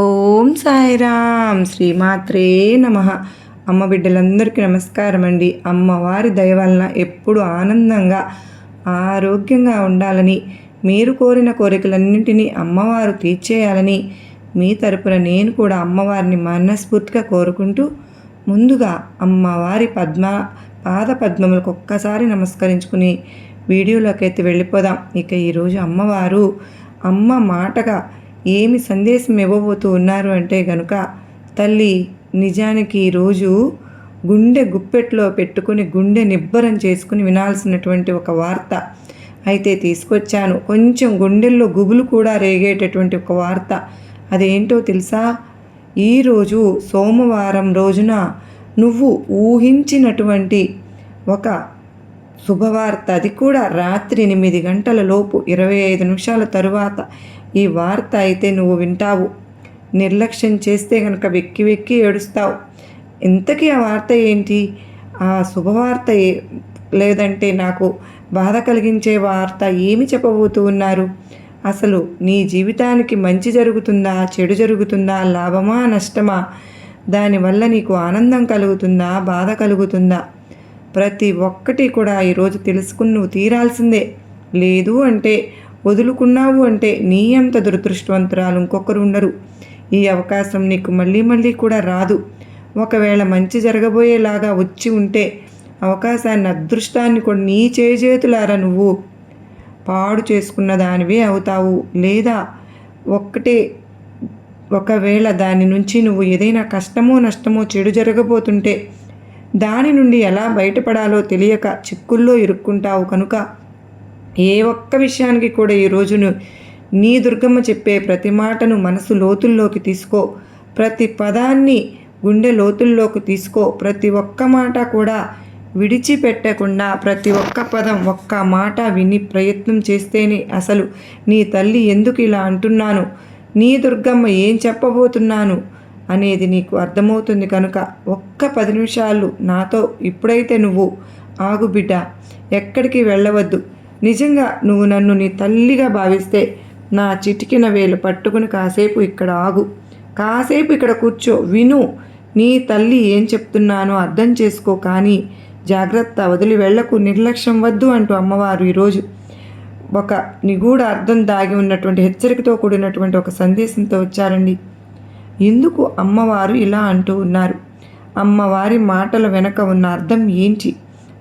ఓం సాయిరామ్ శ్రీమాత్రే నమః. అమ్మ బిడ్డలందరికీ నమస్కారం అండి. అమ్మవారి దయ వలన ఎప్పుడు ఆనందంగా ఆరోగ్యంగా ఉండాలని, మీరు కోరిన కోరికలన్నింటినీ అమ్మవారు తీర్చేయాలని మీ తరపున నేను కూడా అమ్మవారిని మనస్ఫూర్తిగా కోరుకుంటూ, ముందుగా అమ్మవారి పాద పద్మములకు ఒక్కసారి నమస్కరించుకుని వీడియోలోకి అయితే వెళ్ళిపోదాం. ఇక ఈరోజు అమ్మవారు అమ్మ మాటగా ఏమి సందేశం ఇవ్వబోతూ ఉన్నారు అంటే గనుక, తల్లి నిజానికి ఈరోజు గుండె గుప్పెట్లో పెట్టుకుని గుండె నిబ్బరం చేసుకుని వినాల్సినటువంటి ఒక వార్త అయితే తీసుకొచ్చాను. కొంచెం గుండెల్లో గుబులు కూడా రేగేటటువంటి ఒక వార్త. అదేంటో తెలుసా? ఈరోజు సోమవారం రోజున నువ్వు ఊహించినటువంటి ఒక శుభవార్త, అది కూడా రాత్రి 8 గంటల లోపు 25 నిమిషాల తరువాత ఈ వార్త అయితే నువ్వు వింటావు. నిర్లక్ష్యం చేస్తే కనుక వెక్కి వెక్కి ఏడుస్తావు. ఇంతకీ ఆ వార్త ఏంటి? ఆ శుభవార్త లేదంటే నాకు బాధ కలిగించే వార్త ఏమి చెప్పబోతూ ఉన్నారు? అసలు నీ జీవితానికి మంచి జరుగుతుందా, చెడు జరుగుతుందా, లాభమా నష్టమా, దానివల్ల నీకు ఆనందం కలుగుతుందా, బాధ కలుగుతుందా, ప్రతి ఒక్కటి కూడా ఈరోజు తెలుసుకుని నువ్వు తీరాల్సిందే. లేదు అంటే, వదులుకున్నావు అంటే నీ అంత దురదృష్టవంతురాలు ఇంకొకరు ఉండరు. ఈ అవకాశం నీకు మళ్ళీ మళ్ళీ కూడా రాదు. ఒకవేళ మంచి జరగబోయేలాగా వచ్చి ఉంటే అవకాశాన్ని, అదృష్టాన్ని కూడా నీ చేజేతులారా నువ్వు పాడు చేసుకున్న దానివే అవుతావు. లేదా ఒకవేళ దాని నుంచి నువ్వు ఏదైనా కష్టమో నష్టమో చెడు జరగబోతుంటే దాని నుండి ఎలా బయటపడాలో తెలియక చిక్కుల్లో ఇరుక్కుంటావు. కనుక ఏ ఒక్క విషయానికి కూడా ఈరోజును నీ దుర్గమ్మ చెప్పే ప్రతి మాటను మనసు లోతుల్లోకి తీసుకో. ప్రతి పదాన్ని గుండె లోతుల్లోకి తీసుకో. ప్రతి ఒక్క మాట కూడా విడిచిపెట్టకుండా ప్రతి ఒక్క పదం, ఒక్క మాట విని ప్రయత్నం చేస్తేనే అసలు నీ తల్లి ఎందుకు ఇలా అంటున్నాను, నీ దుర్గమ్మ ఏం చెప్పబోతున్నాను అనేది నీకు అర్థమవుతుంది. కనుక ఒక్క 10 నిమిషాలు నాతో ఇప్పుడైతే నువ్వు ఆగు బిడ్డ, ఎక్కడికి వెళ్ళవద్దు. నిజంగా నువ్వు నన్ను నీ తల్లిగా భావిస్తే నా చిటికిన వేలు పట్టుకుని కాసేపు ఇక్కడ ఆగు, కాసేపు ఇక్కడ కూర్చో, విను. నీ తల్లి ఏం చెప్తున్నానో అర్థం చేసుకో. కానీ జాగ్రత్త, వదిలి వెళ్లకు, నిర్లక్ష్యం వద్దు అంటూ అమ్మవారు ఈరోజు ఒక నిగూఢ అర్థం దాగి ఉన్నటువంటి హెచ్చరికతో కూడినటువంటి ఒక సందేశంతో వచ్చారండి. ఎందుకు అమ్మవారు ఇలా అంటూ ఉన్నారు? అమ్మవారి మాటల వెనక ఉన్న అర్థం ఏంటి,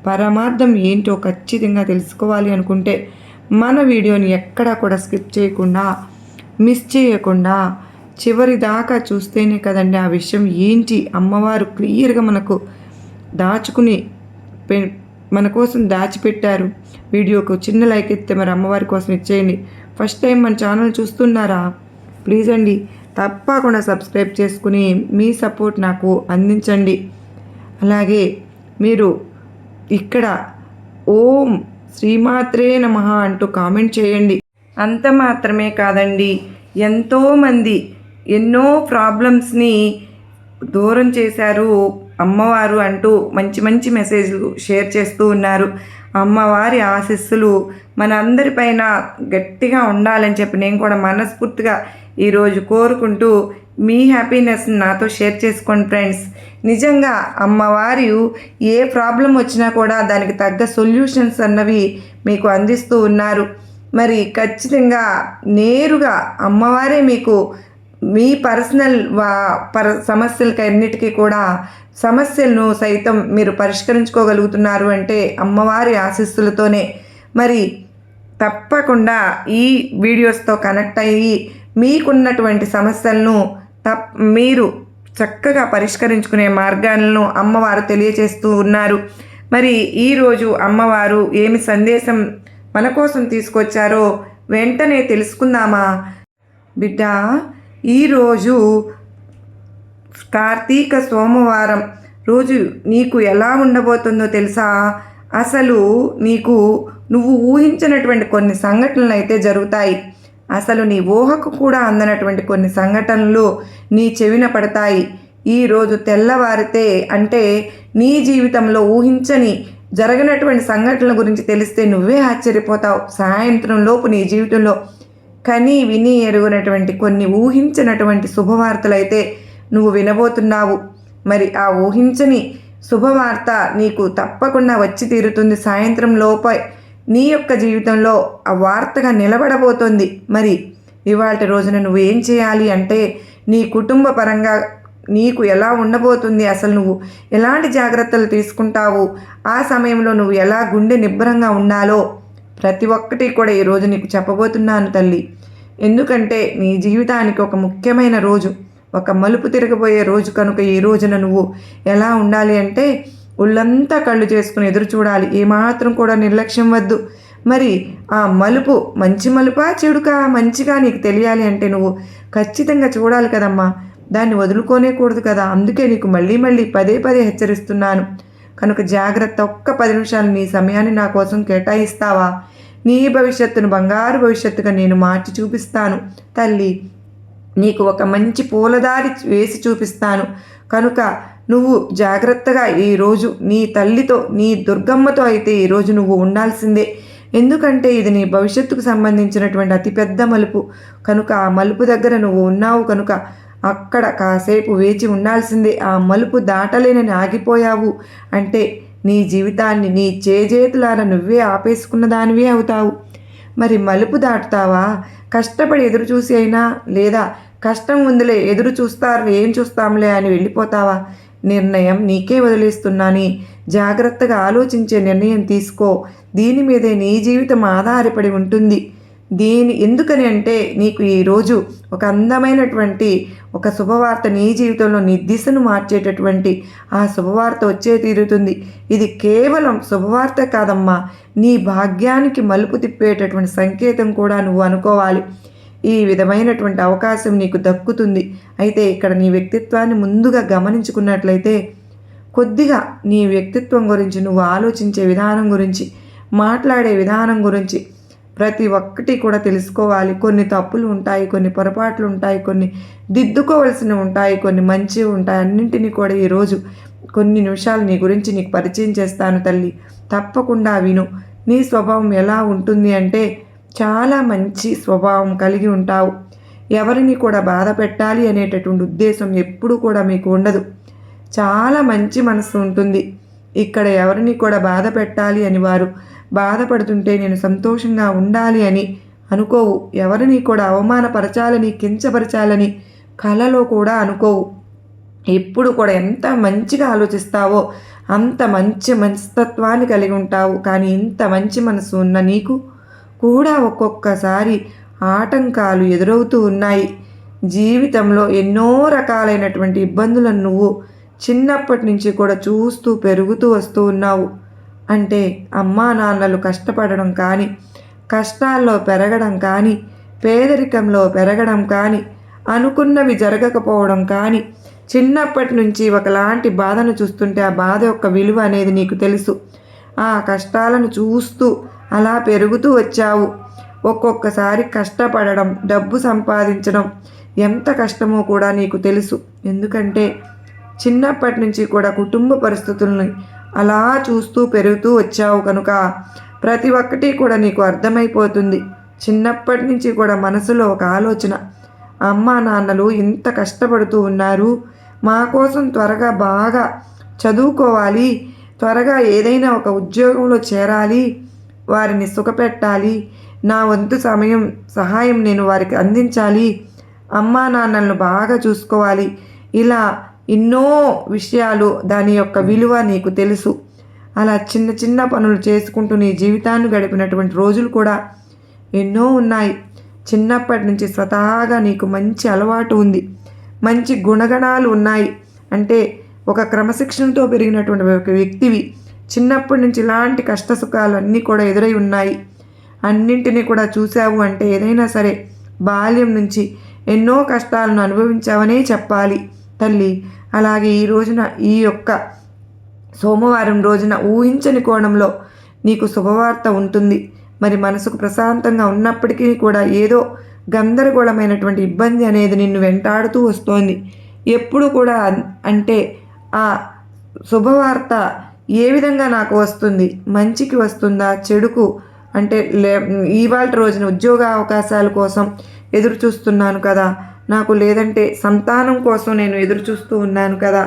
పరమార్థం ఏంటో ఖచ్చితంగా తెలుసుకోవాలి అనుకుంటే మన వీడియోని ఎక్కడా కూడా స్కిప్ చేయకుండా, మిస్ చేయకుండా చివరి దాకా చూస్తేనే కదండి ఆ విషయం ఏంటి అమ్మవారు క్లియర్గా మనకు దాచుకుని మన కోసం దాచిపెట్టారు. వీడియోకు చిన్న లైక్ ఇస్తే మరి అమ్మవారి కోసం ఇచ్చేయండి. ఫస్ట్ టైం మన ఛానల్ చూస్తున్నారా? ప్లీజ్ అండి, తప్పకుండా సబ్స్క్రైబ్ చేసుకుని మీ సపోర్ట్ నాకు అందించండి. అలాగే మీరు ఇక్కడ ఓం శ్రీమాత్రే నమః అంటూ కామెంట్ చేయండి. అంత మాత్రమే కాదండి, ఎంతోమంది ఎన్నో ప్రాబ్లమ్స్ని దూరం చేశారు అమ్మవారు అంటూ మంచి మంచి మెసేజ్లు షేర్ చేస్తూ ఉన్నారు. అమ్మవారి ఆశీస్సులు మన అందరిపైన గట్టిగా ఉండాలని చెప్పి నేను కూడా మనస్ఫూర్తిగా ఈరోజు కోరుకుంటూ, మీ హ్యాపీనెస్ నాతో షేర్ చేసుకోండి ఫ్రెండ్స్. నిజంగా అమ్మవారు ఏ ప్రాబ్లం వచ్చినా కూడా దానికి తగ్గ సొల్యూషన్స్ అన్నవి మీకు అందిస్తూ ఉన్నారు. మరి ఖచ్చితంగా నేరుగా అమ్మవారే మీకు మీ పర్సనల్ సమస్యలకి అన్నిటికీ కూడా సమస్యలను సైతం మీరు పరిష్కరించుకోగలుగుతున్నారు అంటే అమ్మవారి ఆశీస్సులతోనే. మరి తప్పకుండా ఈ వీడియోస్తో కనెక్ట్ అయ్యి మీకున్నటువంటి సమస్యలను మీరు చక్కగా పరిష్కరించుకునే మార్గాలను అమ్మవారు తెలియచేస్తూ ఉన్నారు. మరి ఈరోజు అమ్మవారు ఏమి సందేశం మన కోసం తీసుకొచ్చారో వెంటనే తెలుసుకుందామా బిడ్డ? ఈరోజు కార్తీక సోమవారం రోజు నీకు ఎలా ఉండబోతుందో తెలుసా? అసలు నువ్వు ఊహించినటువంటి కొన్ని సంఘటనలు అయితే జరుగుతాయి. అసలు నీ ఊహకు కూడా అందనటువంటి కొన్ని సంఘటనలు నీ చెవిన పడతాయి. ఈరోజు తెల్లవారితే అంటే నీ జీవితంలో ఊహించని జరగనటువంటి సంఘటనల గురించి తెలిస్తే నువ్వే ఆశ్చర్యపోతావు. సాయంత్రం లోపు నీ జీవితంలో కని విని ఎరుగనటువంటి కొన్ని ఊహించినటువంటి శుభవార్తలైతే నువ్వు వినబోతున్నావు. మరి ఆ ఊహించని శుభవార్త నీకు తప్పకుండా వచ్చి తీరుతుంది. సాయంత్రం లోపే నీ యొక్క జీవితంలో ఆ వార్తగా నిలబడబోతోంది. మరి ఇవాళ రోజున నువ్వు ఏం చేయాలి అంటే, నీ కుటుంబ పరంగా నీకు ఎలా ఉండబోతుంది, అసలు నువ్వు ఎలాంటి జాగ్రత్తలు తీసుకుంటావు, ఆ సమయంలో నువ్వు ఎలా గుండె నిబ్బరంగా ఉండాలో ప్రతి ఒక్కటి కూడా ఈరోజు నీకు చెప్పబోతున్నాను తల్లి. ఎందుకంటే నీ జీవితానికి ఒక ముఖ్యమైన రోజు, ఒక మలుపు తిరగబోయే రోజు కనుక ఈ రోజున నువ్వు ఎలా ఉండాలి అంటే ఒళ్ళంతా కళ్ళు చేసుకుని ఎదురు చూడాలి. ఏమాత్రం కూడా నిర్లక్ష్యం వద్దు. మరి ఆ మలుపు మంచి మలుపా చెడుకా మంచిగా నీకు తెలియాలి అంటే నువ్వు ఖచ్చితంగా చూడాలి కదమ్మా. దాన్ని వదులుకోనేకూడదు కదా. అందుకే నీకు మళ్ళీ మళ్ళీ పదే పదే హెచ్చరిస్తున్నాను. కనుక జాగ్రత్త. ఒక్క 10 నిమిషాలు నీ సమయాన్ని నా కోసం కేటాయిస్తావా? నీ భవిష్యత్తును బంగారు భవిష్యత్తుగా నేను మార్చి చూపిస్తాను తల్లి. నీకు ఒక మంచి పూలదారి వేసి చూపిస్తాను. కనుక నువ్వు జాగ్రత్తగా ఈరోజు నీ తల్లితో, నీ దుర్గమ్మతో అయితే ఈరోజు నువ్వు ఉండాల్సిందే. ఎందుకంటే ఇది నీ భవిష్యత్తుకు సంబంధించినటువంటి అతిపెద్ద మలుపు. కనుక ఆ మలుపు దగ్గర నువ్వు ఉన్నావు కనుక అక్కడ కాసేపు వేచి ఉండాల్సిందే. ఆ మలుపు దాటలేనని ఆగిపోయావు అంటే నీ జీవితాన్ని నీ చేజేతులారా నువ్వే ఆపేసుకున్న దానివే అవుతావు. మరి మలుపు దాటుతావా? కష్టపడి ఎదురు చూసి అయినా, లేదా కష్టం ఉందిలే ఎదురు చూస్తారు ఏం చూస్తాంలే అని వెళ్ళిపోతావా? నిర్ణయం నీకే వదిలేస్తున్నాని. జాగ్రత్తగా ఆలోచించే నిర్ణయం తీసుకో. దీని మీదే నీ జీవితం ఆధారపడి ఉంటుంది. ఎందుకని అంటే నీకు ఈరోజు ఒక అందమైనటువంటి ఒక శుభవార్త నీ జీవితంలో నీ దిశను మార్చేటటువంటి ఆ శుభవార్త వచ్చే తీరుతుంది. ఇది కేవలం శుభవార్త కాదమ్మా, నీ భాగ్యానికి మలుపు తిప్పేటటువంటి సంకేతం కూడా నువ్వు అనుకోవాలి. ఈ విధమైనటువంటి అవకాశం నీకు దక్కుతుంది. అయితే ఇక్కడ నీ వ్యక్తిత్వాన్ని ముందుగా గమనించుకున్నట్లయితే కొద్దిగా నీ వ్యక్తిత్వం గురించి, నువ్వు ఆలోచించే విధానం గురించి, మాట్లాడే విధానం గురించి ప్రతి ఒక్కటి కూడా తెలుసుకోవాలి. కొన్ని తప్పులు ఉంటాయి, కొన్ని పొరపాట్లు ఉంటాయి, కొన్ని దిద్దుకోవలసినవి ఉంటాయి, కొన్ని మంచివి ఉంటాయి. అన్నింటినీ కూడా ఈరోజు కొన్ని నిమిషాలు నీ గురించి నీకు పరిచయం చేస్తాను తల్లి. తప్పకుండా విను. నీ స్వభావం ఎలా ఉంటుంది అంటే చాలా మంచి స్వభావం కలిగి ఉంటావు. ఎవరిని కూడా బాధ పెట్టాలి అనేటటువంటి ఉద్దేశం ఎప్పుడూ కూడా మీకు ఉండదు. చాలా మంచి మనసు ఉంటుంది. ఇక్కడ ఎవరిని కూడా బాధ పెట్టాలి అని, వారు బాధపడుతుంటే నేను సంతోషంగా ఉండాలి అని అనుకోవు. ఎవరిని కూడా అవమానపరచాలని, కించపరచాలని కలలో కూడా అనుకోవు. ఎప్పుడు కూడా ఎంత మంచిగా ఆలోచిస్తావో అంత మంచి మనస్తత్వాన్ని కలిగి ఉంటావు. కానీ ఇంత మంచి మనసు ఉన్న నీకు కూడా ఒక్కొక్కసారి ఆటంకాలు ఎదురవుతూ ఉన్నాయి. జీవితంలో ఎన్నో రకాలైనటువంటి ఇబ్బందులను నువ్వు చిన్నప్పటి నుంచి కూడా చూస్తూ పెరుగుతూ వస్తూ ఉన్నావు. అంటే అమ్మా నాన్నలు కష్టపడడం కానీ, కష్టాల్లో పెరగడం కానీ, పేదరికంలో పెరగడం కానీ, అనుకున్నవి జరగకపోవడం కానీ, చిన్నప్పటి నుంచి ఒకలాంటి బాధను చూస్తుంటే ఆ బాధ యొక్క విలువ అనేది నీకు తెలుసు. ఆ కష్టాలను చూస్తూ అలా పెరుగుతూ వచ్చావు. ఒక్కొక్కసారి కష్టపడడం, డబ్బు సంపాదించడం ఎంత కష్టమో కూడా నీకు తెలుసు. ఎందుకంటే చిన్నప్పటి నుంచి కూడా కుటుంబ పరిస్థితులను అలా చూస్తూ పెరుగుతూ వచ్చావు కనుక ప్రతి ఒక్కటి కూడా నీకు అర్థమైపోతుంది. చిన్నప్పటి నుంచి కూడా మనసులో ఒక ఆలోచన, అమ్మా నాన్నలు ఇంత కష్టపడుతూ ఉన్నారు, మా కోసం త్వరగా బాగా చదువుకోవాలి, త్వరగా ఏదైనా ఒక ఉద్యోగంలో చేరాలి, వారిని సుఖపెట్టాలి, నా వంతు సహాయం నేను వారికి అందించాలి, అమ్మా నాన్నలను బాగా చూసుకోవాలి. ఇలా ఎన్నో విషయాలు, దాని యొక్క విలువ నీకు తెలుసు. అలా చిన్న చిన్న పనులు చేసుకుంటూ నీ జీవితాన్ని గడిపినటువంటి రోజులు కూడా ఎన్నో ఉన్నాయి. చిన్నప్పటి నుంచి స్వతహాగా నీకు మంచి అలవాటు ఉంది, మంచి గుణగణాలు ఉన్నాయి. అంటే ఒక క్రమశిక్షణతో పెరిగినటువంటి ఒక వ్యక్తివి. చిన్నప్పటి నుంచి ఇలాంటి కష్ట సుఖాలు అన్నీ కూడా ఎదురై ఉన్నాయి. అన్నింటినీ కూడా చూసావు అంటే ఏదైనా సరే బాల్యం నుంచి ఎన్నో కష్టాలను అనుభవించావనే చెప్పాలి తల్లి. అలాగే ఈ రోజున, ఈ యొక్క సోమవారం రోజున ఊహించని కోణంలో నీకు శుభవార్త ఉంటుంది. మరి మనసుకు ప్రశాంతంగా ఉన్నప్పటికీ కూడా ఏదో గందరగోళమైనటువంటి ఇబ్బంది అనేది నిన్ను వెంటాడుతూ వస్తోంది. ఎప్పుడు కూడా అంటే ఆ శుభవార్త ఏ విధంగా నాకు వస్తుంది, మంచికి వస్తుందా, చెడుకు అంటే ఇవాళ రోజున ఉద్యోగ అవకాశాల కోసం ఎదురు చూస్తున్నాను కదా, నాకు లేదంటే సంతానం కోసం నేను ఎదురు చూస్తూ ఉన్నాను కదా,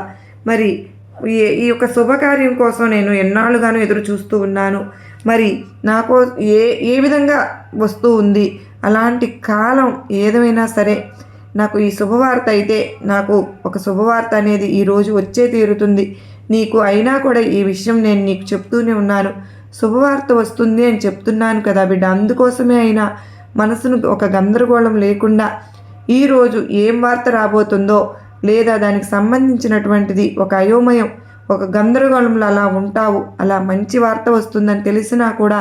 మరి ఈ యొక్క శుభకార్యం కోసం నేను ఎన్నాళ్ళుగానో ఎదురు చూస్తూ ఉన్నాను, మరి నాకు ఏ విధంగా వస్తూ ఉంది, అలాంటి కాలం ఏదైనా సరే నాకు ఈ శుభవార్త అయితే నాకు ఒక శుభవార్త అనేది ఈరోజు వచ్చే తీరుతుంది. నీకు అయినా కూడా ఈ విషయం నేను నీకు చెప్తూనే ఉన్నాను, శుభవార్త వస్తుంది అని చెప్తున్నాను కదా బిడ్డ. అందుకోసమే అయినా మనసును ఒక గందరగోళం లేకుండా ఈరోజు ఏం వార్త రాబోతుందో, లేదా దానికి సంబంధించినటువంటిది ఒక అయోమయం, ఒక గందరగోళంలో అలా ఉంటావు. అలా మంచి వార్త వస్తుందని తెలిసినా కూడా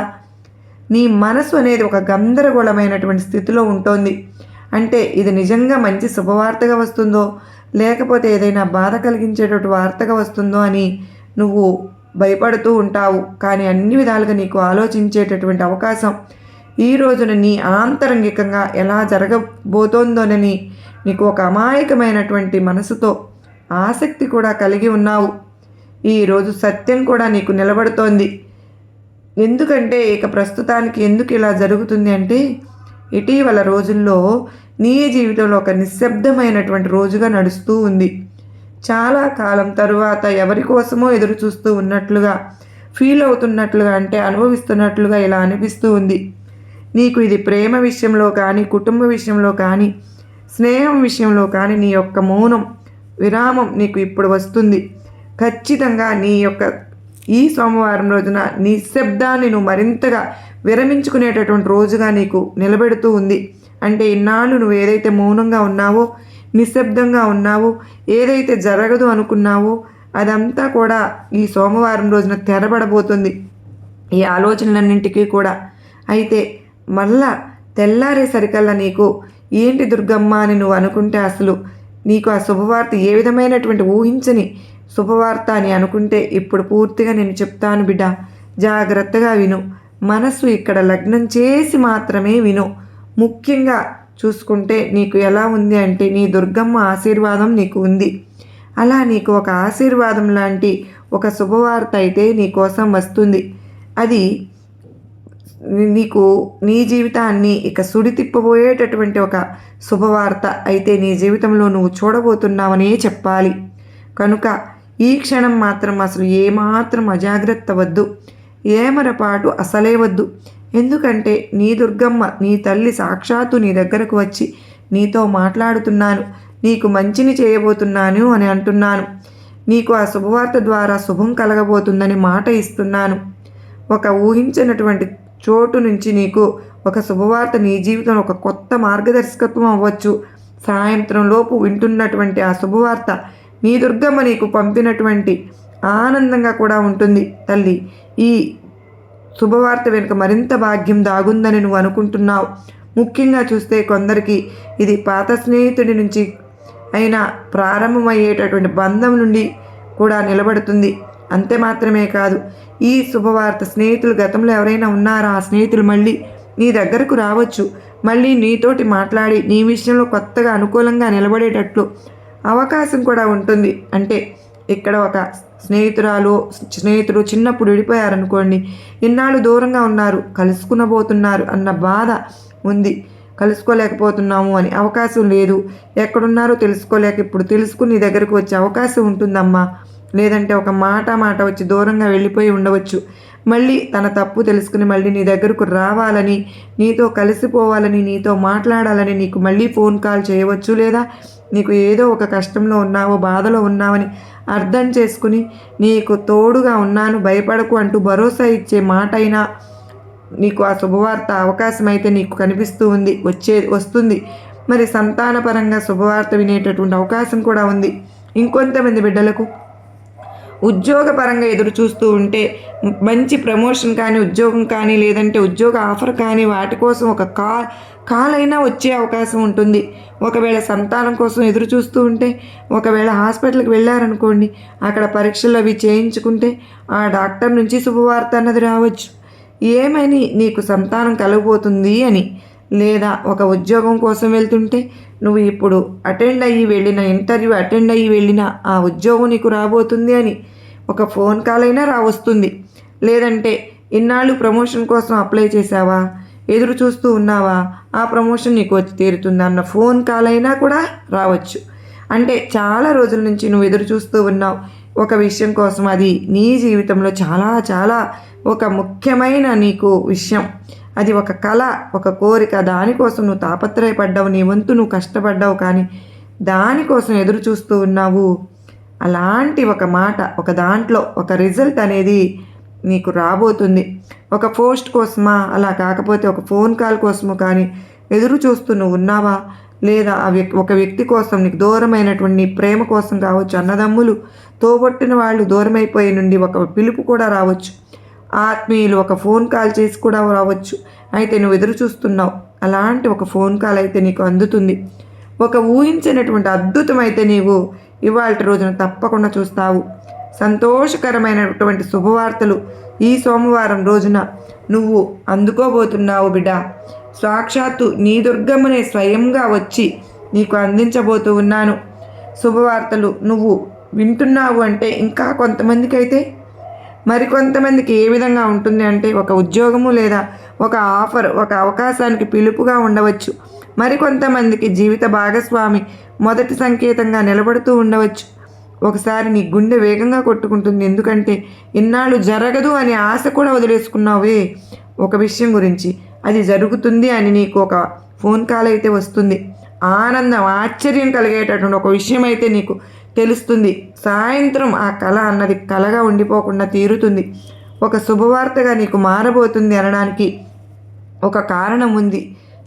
నీ మనసు అనేది ఒక గందరగోళమైనటువంటి స్థితిలో ఉంటుంది. అంటే ఇది నిజంగా మంచి శుభవార్తగా వస్తుందో, లేకపోతే ఏదైనా బాధ కలిగించేటటువంటి వార్తగా వస్తుందో అని నువ్వు భయపడుతూ ఉంటావు. కానీ అన్ని విధాలుగా నీకు ఆలోచించేటటువంటి అవకాశం ఈ రోజున నీ ఆంతరంగికంగా ఎలా జరగబోతోందోనని నీకు ఒక అమాయకమైనటువంటి మనసుతో ఆసక్తి కూడా కలిగి ఉన్నావు. ఈరోజు సత్యం కూడా నీకు నిలబడుతోంది. ఎందుకంటే ఇక ప్రస్తుతానికి ఎందుకు ఇలా జరుగుతుంది అంటే, ఇటీవల రోజుల్లో నీ జీవితంలో ఒక నిశ్శబ్దమైనటువంటి రోజుగా నడుస్తూ ఉంది. చాలా కాలం తరువాత ఎవరి కోసమో ఎదురు చూస్తూ ఉన్నట్లుగా, ఫీల్ అవుతున్నట్లుగా, అంటే అనుభవిస్తున్నట్లుగా ఇలా అనిపిస్తూ ఉంది. నీకు ఇది ప్రేమ విషయంలో కానీ, కుటుంబ విషయంలో కానీ, స్నేహం విషయంలో కానీ నీ యొక్క మౌనం విరామం నీకు ఇప్పుడు వస్తుంది. ఖచ్చితంగా నీ యొక్క ఈ సోమవారం రోజున నిశ్శబ్దాన్ని నువ్వు మరింతగా విరమించుకునేటటువంటి రోజుగా నీకు నిలబెడుతూ ఉంది. అంటే ఇన్నాళ్ళు నువ్వు ఏదైతే మౌనంగా ఉన్నావో, నిశ్శబ్దంగా ఉన్నావో, ఏదైతే జరగదు అనుకున్నావో అదంతా కూడా ఈ సోమవారం రోజున తెరబడబోతుంది, ఈ ఆలోచనలన్నింటికీ కూడా. అయితే మళ్ళా తెల్లారేసరికల్లా నీకు ఏంటి దుర్గమ్మ అని నువ్వు అనుకుంటే, అసలు నీకు ఆ శుభవార్త ఏ విధమైనటువంటి ఊహించని శుభవార్త అని అనుకుంటే ఇప్పుడు పూర్తిగా నేను చెప్తాను బిడ్డ, జాగ్రత్తగా విను. మనసు ఇక్కడ లగ్నం చేసి మాత్రమే విను. ముఖ్యంగా చూసుకుంటే నీకు ఎలా ఉంది అంటే, నీ దుర్గమ్మ ఆశీర్వాదం నీకు ఉంది. అలా నీకు ఒక ఆశీర్వాదం లాంటి ఒక శుభవార్త అయితే నీ కోసం వస్తుంది. అది నీకు నీ జీవితాన్ని ఇక సుడి తిప్పబోయేటటువంటి ఒక శుభవార్త అయితే నీ జీవితంలో నువ్వు చూడబోతున్నావనే చెప్పాలి. కనుక ఈ క్షణం మాత్రం అసలు ఏమాత్రం అజాగ్రత్త వద్దు, ఏమరపాటు అసలే వద్దు. ఎందుకంటే నీ దుర్గమ్మ, నీ తల్లి సాక్షాత్తు నీ దగ్గరకు వచ్చి నీతో మాట్లాడుతున్నాను, నీకు మంచిని చేయబోతున్నాను అని అంటున్నాను. నీకు ఆ శుభవార్త ద్వారా శుభం కలగబోతుందని మాట ఇస్తున్నాను. ఒక ఊహించినటువంటి చోటు నుంచి నీకు ఒక శుభవార్త నీ జీవితంలో ఒక కొత్త మార్గదర్శకత్వం అవ్వచ్చు. సాయంత్రం లోపు వింటున్నటువంటి ఆ శుభవార్త నీ దుర్గమ్మ నీకు పంపినటువంటి ఆనందంగా కూడా ఉంటుంది. తల్లి, ఈ శుభవార్త వెనుక మరింత భాగ్యం దాగుందని నువ్వు అనుకుంటున్నావు. ముఖ్యంగా చూస్తే కొందరికి ఇది పాత స్నేహితుడి నుంచి అయినా ప్రారంభమయ్యేటటువంటి బంధం నుండి కూడా నిలబడుతుంది. అంతే మాత్రమే కాదు, ఈ శుభవార్త స్నేహితులు గతంలో ఎవరైనా ఉన్నారా, ఆ స్నేహితులు మళ్ళీ నీ దగ్గరకు రావచ్చు, మళ్ళీ నీతోటి మాట్లాడి నీ విషయంలో కొత్తగా అనుకూలంగా నిలబడేటట్లు అవకాశం కూడా ఉంటుంది. అంటే ఇక్కడ ఒక స్నేహితుడు చిన్నప్పుడు విడిపోయారనుకోండి, ఇన్నాళ్ళు దూరంగా ఉన్నారు, కలుసుకునబోతున్నారు అన్న బాధ ఉంది, కలుసుకోలేకపోతున్నాము అని అవకాశం లేదు, ఎక్కడున్నారో తెలుసుకోలేక ఇప్పుడు తెలుసుకుని నీ దగ్గరకు వచ్చే అవకాశం ఉంటుందమ్మా. లేదంటే ఒక మాట వచ్చి దూరంగా వెళ్ళిపోయి ఉండవచ్చు. మళ్ళీ తన తప్పు తెలుసుకుని మళ్ళీ నీ దగ్గరకు రావాలని, నీతో కలిసిపోవాలని, నీతో మాట్లాడాలని నీకు మళ్ళీ ఫోన్ కాల్ చేయవచ్చు. లేదా నీకు ఏదో ఒక కష్టంలో ఉన్నావో, బాధలో ఉన్నావని అర్థం చేసుకుని నీకు తోడుగా ఉన్నాను, భయపడకు అంటూ భరోసా ఇచ్చే మాట అయినా నీకు ఆ శుభవార్త అవకాశం అయితే నీకు కనిపిస్తూ ఉంది, వస్తుంది. మరి సంతానపరంగా శుభవార్త వినేటటువంటి అవకాశం కూడా ఉంది. ఇంకొంతమంది బిడ్డలకు ఉద్యోగపరంగా ఎదురు చూస్తూ ఉంటే మంచి ప్రమోషన్ కానీ, ఉద్యోగం కానీ, లేదంటే ఉద్యోగ ఆఫర్ కానీ, వాటి కోసం ఒక కాల్ అయినా వచ్చే అవకాశం ఉంటుంది. ఒకవేళ సంతానం కోసం ఎదురు చూస్తూ ఉంటే, ఒకవేళ హాస్పిటల్కి వెళ్ళారనుకోండి, అక్కడ పరీక్షలు అవి చేయించుకుంటే ఆ డాక్టర్ నుంచి శుభవార్త అన్నది రావచ్చు. ఏమని నీకు సంతానం కలగబోతుంది అని. లేదా ఒక ఉద్యోగం కోసం వెళ్తుంటే నువ్వు ఇప్పుడు ఇంటర్వ్యూ అటెండ్ అయ్యి వెళ్ళిన ఆ ఉద్యోగం నీకు రాబోతుంది అని ఒక ఫోన్ కాల్ అయినా వస్తుంది. లేదంటే ఇన్నాళ్ళు ప్రమోషన్ కోసం అప్లై చేసావా, ఎదురు చూస్తూ ఉన్నావా, ఆ ప్రమోషన్ నీకు వచ్చి తీరుతుంది అన్న ఫోన్ కాల్ అయినా కూడా రావచ్చు. అంటే చాలా రోజుల నుంచి నువ్వు ఎదురు చూస్తూ ఉన్నావు ఒక విషయం కోసం. అది నీ జీవితంలో చాలా చాలా ఒక ముఖ్యమైన నీకు విషయం. అది ఒక కళ, ఒక కోరిక. దానికోసం నువ్వు తాపత్రయపడ్డావు, నీ వంతు నువ్వు కష్టపడ్డావు, కానీ దానికోసం ఎదురు చూస్తూ ఉన్నావు. అలాంటి ఒక మాట, ఒక దాంట్లో ఒక రిజల్ట్ అనేది నీకు రాబోతుంది. ఒక పోస్ట్ కోసమా, అలా కాకపోతే ఒక ఫోన్ కాల్ కోసము కానీ ఎదురు చూస్తూ నువ్వు ఉన్నావా, లేదా ఒక వ్యక్తి కోసం, నీకు దూరమైనటువంటి నీ ప్రేమ కోసం కావచ్చు, అన్నదమ్ములు, తోబొట్టిన వాళ్ళు దూరమైపోయి నుండి ఒక పిలుపు కూడా రావచ్చు, ఆత్మీయులు ఒక ఫోన్ కాల్ చేసి కూడా రావచ్చు. అయితే నువ్వు ఎదురు చూస్తున్నావు. అలాంటి ఒక ఫోన్ కాల్ అయితే నీకు అందుతుంది. ఒక ఊహించినటువంటి అద్భుతమైతే నీవు ఇవాళ రోజున తప్పకుండా చూస్తావు. సంతోషకరమైనటువంటి శుభవార్తలు ఈ సోమవారం రోజున నువ్వు అందుకోబోతున్నావు బిడ్డ. సాక్షాత్తు నీ దుర్గమ్మనే స్వయంగా వచ్చి నీకు అందించబోతూ ఉన్నాను. శుభవార్తలు నువ్వు వింటున్నావు అంటే ఇంకా కొంతమందికి అయితే మరికొంతమందికి ఏ విధంగా ఉంటుంది అంటే ఒక ఉద్యోగము లేదా ఒక ఆఫర్, ఒక అవకాశానికి పిలుపుగా ఉండవచ్చు. మరికొంతమందికి జీవిత భాగస్వామి మొదటి సంకేతంగా నిలబడుతూ ఉండవచ్చు. ఒకసారి నీ గుండె వేగంగా కొట్టుకుంటుంది. ఎందుకంటే ఇన్నాళ్ళు జరగదు అనే ఆశ కూడా వదిలేసుకున్నావే ఒక విషయం గురించి, అది జరుగుతుంది అని నీకు ఒక ఫోన్ కాల్ అయితే వస్తుంది. ఆనందం, ఆశ్చర్యం కలిగేటటువంటి ఒక విషయం అయితే నీకు తెలుస్తుంది. సాయంత్రం ఆ కళ అన్నది కళగా ఉండిపోకుండా తీరుతుంది. ఒక శుభవార్తగా నీకు మారబోతుంది అనడానికి ఒక కారణం ఉంది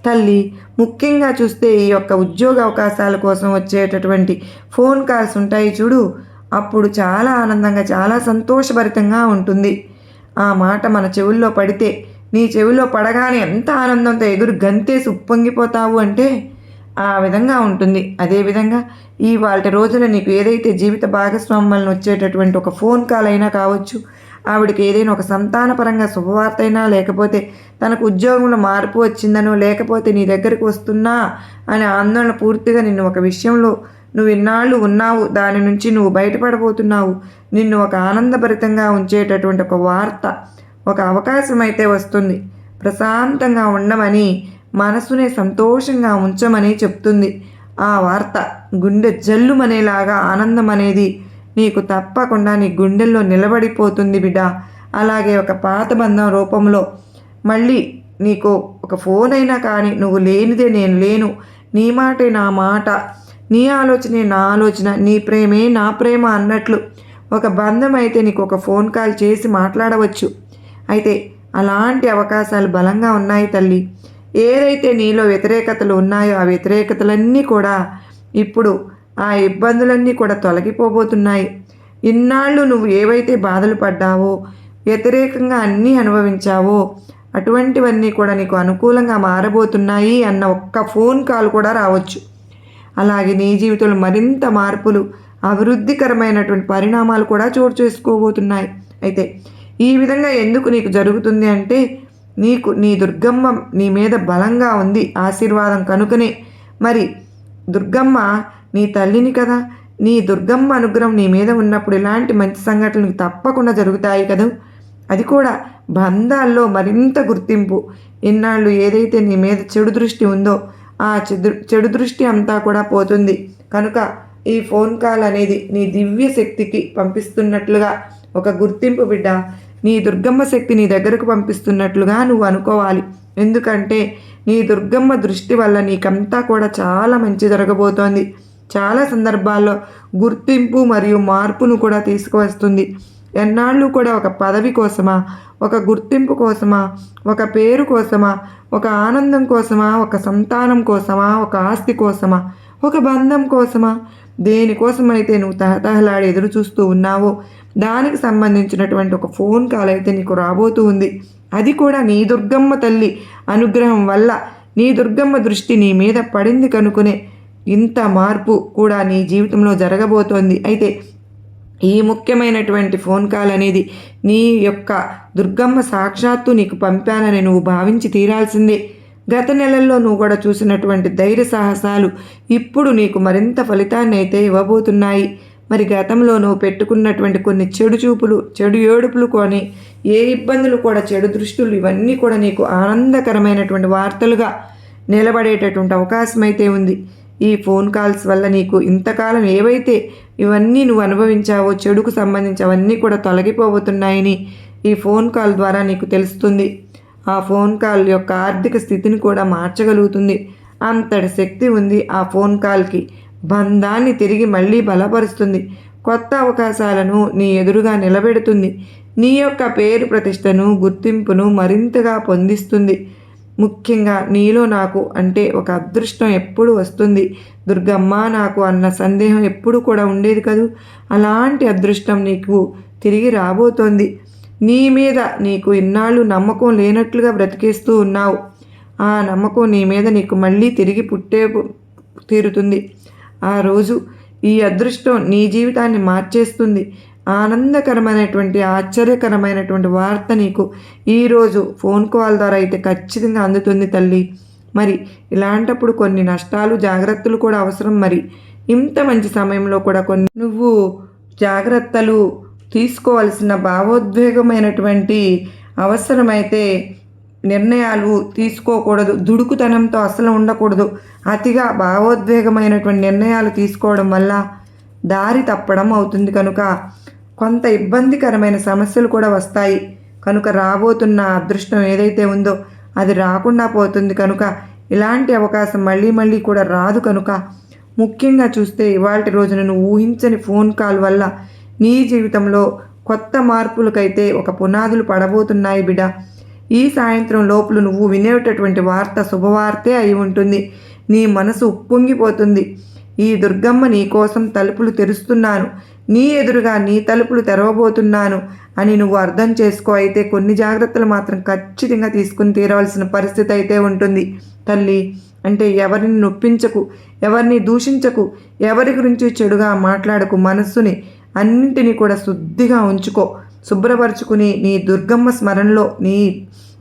తల్లి. ముఖ్యంగా చూస్తే ఈ యొక్క ఉద్యోగ అవకాశాల కోసం వచ్చేటటువంటి ఫోన్ కాల్స్ ఉంటాయి చూడు, అప్పుడు చాలా ఆనందంగా, చాలా సంతోషభరితంగా ఉంటుంది. ఆ మాట మన చెవుల్లో పడితే, నీ చెవిలో పడగానే ఎంత ఆనందంతో ఎగురు గంతేసి ఉప్పొంగిపోతావు అంటే ఆ విధంగా ఉంటుంది. అదేవిధంగా ఇవాళ రోజున నీకు ఏదైతే జీవిత భాగస్వామ్యాలను వచ్చేటటువంటి ఒక ఫోన్ కాల్ అయినా కావచ్చు, ఆవిడకి ఏదైనా ఒక సంతానపరంగా శుభవార్త అయినా, లేకపోతే తనకు ఉద్యోగంలో మార్పు వచ్చిందనో, లేకపోతే నీ దగ్గరికి వస్తున్నా అనే ఆందోళన పూర్తిగా నిన్ను ఒక విషయంలో నువ్వు ఇన్నాళ్ళు ఉన్నావు, దాని నుంచి నువ్వు బయటపడబోతున్నావు, నిన్ను ఒక ఆనందభరితంగా ఉంచేటటువంటి ఒక వార్త, ఒక అవకాశం అయితే వస్తుంది. ప్రశాంతంగా ఉండమని, మనసునే సంతోషంగా ఉంచమని చెప్తుంది ఆ వార్త. గుండె జల్లుమనేలాగా ఆనందం అనేది నీకు తప్పకుండా నీ గుండెల్లో నిలబడిపోతుంది బిడ్డ. అలాగే ఒక పాత బంధం రూపంలో మళ్ళీ నీకు ఒక ఫోన్ అయినా కానీ, నువ్వు లేనిదే నేను లేను, నీ మాటే నా మాట, నీ ఆలోచనే నా ఆలోచన, నీ ప్రేమే నా ప్రేమ అన్నట్లు ఒక బంధం అయితే నీకు ఒక ఫోన్ కాల్ చేసి మాట్లాడవచ్చు. అయితే అలాంటి అవకాశాలు బలంగా ఉన్నాయి తల్లి. ఏదైతే నీలో వ్యతిరేకతలు ఉన్నాయో ఆ వ్యతిరేకతలన్నీ కూడా ఇప్పుడు, ఆ ఇబ్బందులన్నీ కూడా తొలగిపోబోతున్నాయి. ఇన్నాళ్ళు నువ్వు ఏవైతే బాధలు పడ్డావో, వ్యతిరేకంగా అన్నీ అనుభవించావో, అటువంటివన్నీ కూడా నీకు అనుకూలంగా మారబోతున్నాయి అన్న ఒక్క ఫోన్ కాల్ కూడా రావచ్చు. అలాగే నీ జీవితంలో మరింత మార్పులు, అభివృద్ధికరమైనటువంటి పరిణామాలు కూడా చోటు చేసుకోబోతున్నాయి. అయితే ఈ విధంగా ఎందుకు నీకు జరుగుతుంది అంటే, నీకు నీ దుర్గమ్మ నీ మీద బలంగా ఉంది, ఆశీర్వాదం కనుకనే. మరి దుర్గమ్మ నీ తల్లిని కదా, నీ దుర్గమ్మ అనుగ్రహం నీ మీద ఉన్నప్పుడు ఇలాంటి మంచి సంఘటనలు తప్పకుండా జరుగుతాయి కదా. అది కూడా బంధాల్లో మరింత గుర్తింపు. ఇన్నాళ్ళు ఏదైతే నీ మీద చెడు దృష్టి ఉందో ఆ చెడు దృష్టి అంతా కూడా పోతుంది. కనుక ఈ ఫోన్ కాల్ అనేది నీ దివ్య శక్తికి పంపిస్తున్నట్లుగా ఒక గుర్తింపు బిడ్డ. నీ దుర్గమ్మ శక్తి నీ దగ్గరకు పంపిస్తున్నట్లుగా నువ్వు అనుకోవాలి. ఎందుకంటే నీ దుర్గమ్మ దృష్టి వల్ల నీకంతా కూడా చాలా మంచి జరగబోతోంది. చాలా సందర్భాల్లో గుర్తింపు మరియు మార్పును కూడా తీసుకువస్తుంది. ఎన్నాళ్ళు కూడా ఒక పదవి కోసమా, ఒక గుర్తింపు కోసమా, ఒక పేరు కోసమా, ఒక ఆనందం కోసమా, ఒక సంతానం కోసమా, ఒక ఆస్తి కోసమా, ఒక బంధం కోసమా, దేనికోసమైతే నువ్వు తహతహలాడి ఎదురు చూస్తూ ఉన్నావో దానికి సంబంధించినటువంటి ఒక ఫోన్ కాల్ అయితే నీకు రాబోతూ ఉంది. అది కూడా నీ దుర్గమ్మ తల్లి అనుగ్రహం వల్ల, నీ దుర్గమ్మ దృష్టి నీ మీద పడింది కనుకునే ఇంత మార్పు కూడా నీ జీవితంలో జరగబోతోంది. అయితే ఈ ముఖ్యమైనటువంటి ఫోన్ కాల్ అనేది నీ యొక్క దుర్గమ్మ సాక్షాత్తు నీకు పంపానని నువ్వు భావించి తీరాల్సిందే. గత నెలల్లో నువ్వు కూడా చూసినటువంటి ధైర్య సాహసాలు ఇప్పుడు నీకు మరింత ఫలితాన్ని అయితే ఇవ్వబోతున్నాయి. మరి గతంలో నువ్వు పెట్టుకున్నటువంటి కొన్ని చెడు చూపులు, చెడు ఏడుపులు కొని, ఏ ఇబ్బందులు కూడా, చెడు దృష్టులు ఇవన్నీ కూడా నీకు ఆనందకరమైనటువంటి వార్తలుగా నిలబడేటటువంటి అవకాశం అయితే ఉంది. ఈ ఫోన్ కాల్స్ వల్ల నీకు ఇంతకాలం ఏవైతే ఇవన్నీ నువ్వు అనుభవించావో చెడుకు సంబంధించి అవన్నీ కూడా తొలగిపోబోతున్నాయని ఈ ఫోన్ కాల్ ద్వారా నీకు తెలుస్తుంది. ఆ ఫోన్ కాల్ యొక్క ఆర్థిక స్థితిని కూడా మార్చగలుగుతుంది. అంతటి శక్తి ఉంది ఆ ఫోన్ కాల్కి. బంధాన్ని తిరిగి మళ్ళీ బలపరుస్తుంది. కొత్త అవకాశాలను నీ ఎదురుగా నిలబెడుతుంది. నీ యొక్క పేరు ప్రతిష్టను, గుర్తింపును మరింతగా పొందిస్తుంది. ముఖ్యంగా నీలో నాకు అంటే ఒక అదృష్టం ఎప్పుడు వస్తుంది, దుర్గమ్మ నాకు అన్న సందేహం ఎప్పుడు కూడా ఉండేది కదూ, అలాంటి అదృష్టం నీకు తిరిగి రాబోతోంది. నీ మీద నీకు ఇన్నాళ్ళు నమ్మకం లేనట్లుగా బ్రతికేస్తూ ఉన్నావు. ఆ నమ్మకం నీ మీద నీకు మళ్ళీ తిరిగి తీరుతుంది. ఆ రోజు ఈ అదృష్టం నీ జీవితాన్ని మార్చేస్తుంది. ఆనందకరమైనటువంటి, ఆశ్చర్యకరమైనటువంటి వార్త నీకు ఈరోజు ఫోన్ కాల్ ద్వారా అయితే ఖచ్చితంగా అందుతుంది తల్లి. మరి ఇలాంటప్పుడు కొన్ని నష్టాలు, జాగ్రత్తలు కూడా అవసరం. మరి ఇంత మంచి సమయంలో కూడా కొన్ని నువ్వు జాగ్రత్తలు తీసుకోవాల్సిన భావోద్వేగమైనటువంటి అవసరమైతే నిర్ణయాలు తీసుకోకూడదు. దుడుకుతనంతో అసలు ఉండకూడదు. అతిగా భావోద్వేగమైనటువంటి నిర్ణయాలు తీసుకోవడం వల్ల దారి తప్పడం అవుతుంది. కనుక కొంత ఇబ్బందికరమైన సమస్యలు కూడా వస్తాయి. కనుక రాబోతున్న అదృష్టం ఏదైతే ఉందో అది రాకుండా పోతుంది. కనుక ఇలాంటి అవకాశం మళ్ళీ మళ్ళీ కూడా రాదు. కనుక ముఖ్యంగా చూస్తే ఇవాల్టి రోజున నువ్వు ఊహించని ఫోన్ కాల్ వల్ల నీ జీవితంలో కొత్త మార్పులకైతే ఒక పునాదులు పడబోతున్నాయి బిడ్డ. ఈ సాయంత్రం లోపల నువ్వు వినేటటువంటి వార్త శుభవార్తే అయి ఉంటుంది. నీ మనసు ఉప్పొంగిపోతుంది. ఈ దుర్గమ్మ నీ కోసం తలుపులు తెరుస్తున్నాను, నీ ఎదురుగా నీ తలుపులు తెరవబోతున్నాను అని నువ్వు అర్థం చేసుకో. అయితే కొన్ని జాగ్రత్తలు మాత్రం ఖచ్చితంగా తీసుకుని తీరవలసిన పరిస్థితి అయితే ఉంటుంది తల్లి. అంటే ఎవరిని నొప్పించకు, ఎవరిని దూషించకు, ఎవరి గురించి చెడుగా మాట్లాడకు. మనస్సుని అన్నింటినీ కూడా శుద్ధిగా ఉంచుకో. శుభ్రపరుచుకుని నీ దుర్గమ్మ స్మరణలో నీ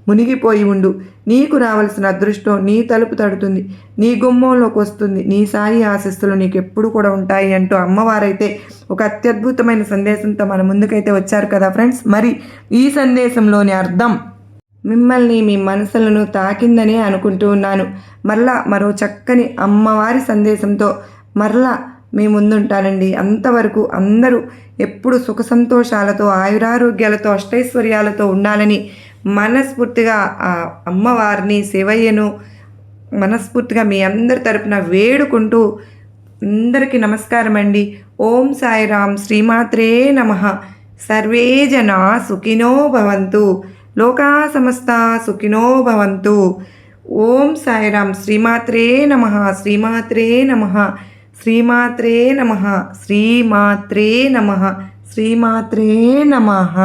మునిగిపోయి ఉండు. నీకు రావాల్సిన అదృష్టం నీ తలుపు తడుతుంది, నీ గుమ్మంలోకి వస్తుంది. నీ సాయి ఆశీస్సులు నీకు ఎప్పుడు కూడా ఉంటాయి అంటూ అమ్మవారైతే ఒక అత్యద్భుతమైన సందేశంతో మన ముందుకైతే వచ్చారు కదా ఫ్రెండ్స్. మరి ఈ సందేశంలోని అర్థం మిమ్మల్ని, మీ మనసులను తాకిందనే అనుకుంటూ ఉన్నాను. మరలా మరో చక్కని అమ్మవారి సందేశంతో మరలా మీ ముందుంటానండి. అంతవరకు అందరూ ఎప్పుడు సుఖ సంతోషాలతో, ఆయురారోగ్యాలతో, అష్టైశ్వర్యాలతో ఉండాలని మనస్ఫూర్తిగా ఆ అమ్మవారిని, శివయ్యను మనస్ఫూర్తిగా మీ అందరి తరపున వేడుకుంటూ అందరికీ నమస్కారం అండి. ఓం సాయిరామ్. శ్రీమాత్రే నమః. సర్వే జనా సుఖినో భవంతు. లోకా సమస్తా సుఖినో భవంతు. ఓం సాయిరామ్. శ్రీమాత్రే నమః. శ్రీమాత్రే నమః. శ్రీమాత్రే నమః. శ్రీమాత్రే నమః. శ్రీమాత్రే నమః.